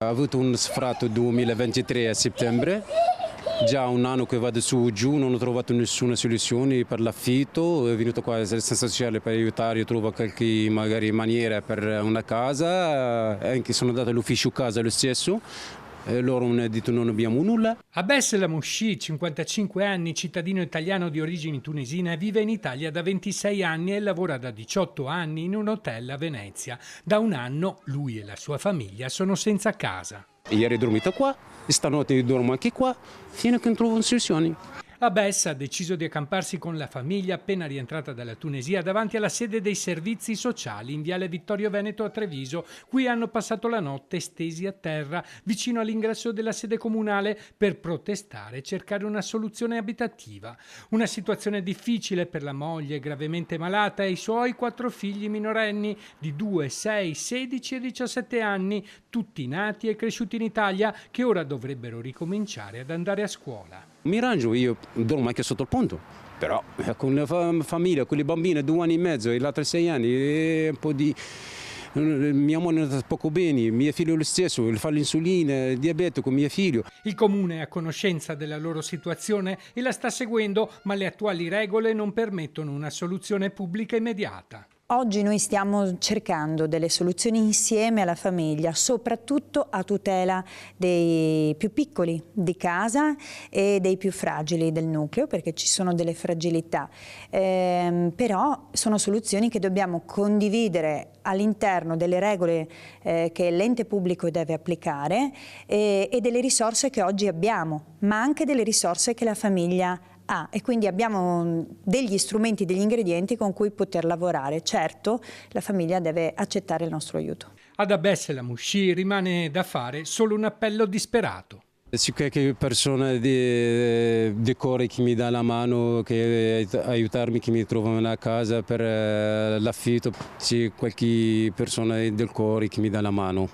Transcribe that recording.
Ho avuto un sfratto 2023 a settembre, già un anno che vado su e giù, non ho trovato nessuna soluzione per l'affitto, è venuto qua all'assistenza sociale per aiutare, io trovo qualche magari maniera per una casa, anche sono andato all'ufficio casa lo stesso, e loro mi hanno detto non abbiamo nulla. Abbes Lamouchi, 55 anni, cittadino italiano di origini tunisine, vive in Italia da 26 anni e lavora da 18 anni in un hotel a Venezia. Da un anno lui e la sua famiglia sono senza casa. Ieri ho dormito qua, stanotte dormo anche qua, fino a che non trovo soluzioni. Abbes ha deciso di accamparsi con la famiglia appena rientrata dalla Tunisia davanti alla sede dei servizi sociali in viale Vittorio Veneto a Treviso. Qui hanno passato la notte stesi a terra vicino all'ingresso della sede comunale per protestare e cercare una soluzione abitativa. Una situazione difficile per la moglie gravemente malata e i suoi 4 figli minorenni di 2, 6, 16 e 17 anni, tutti nati e cresciuti in Italia, che ora dovrebbero ricominciare ad andare a scuola. Mi arrangio, io dormo anche sotto il ponte, però con la famiglia, con le bambine 2 anni e mezzo e l'altra 6 anni, un po' di... Mia moglie è andata poco bene, mio figlio lo stesso, fa l'insulina, il diabete con mio figlio. Il comune è a conoscenza della loro situazione e la sta seguendo, ma le attuali regole non permettono una soluzione pubblica immediata. Oggi noi stiamo cercando delle soluzioni insieme alla famiglia, soprattutto a tutela dei più piccoli di casa e dei più fragili del nucleo, perché ci sono delle fragilità. Però sono soluzioni che dobbiamo condividere all'interno delle regole che l'ente pubblico deve applicare e delle risorse che oggi abbiamo, ma anche delle risorse che la famiglia ha. E quindi abbiamo degli strumenti, degli ingredienti con cui poter lavorare. Certo, la famiglia deve accettare il nostro aiuto. Ad Abbes Lamouchi rimane da fare solo un appello disperato. Se qualche persona di cuore che mi dà la mano, che aiutarmi, che mi trova una casa per l'affitto, se qualche persona del cuore che mi dà la mano.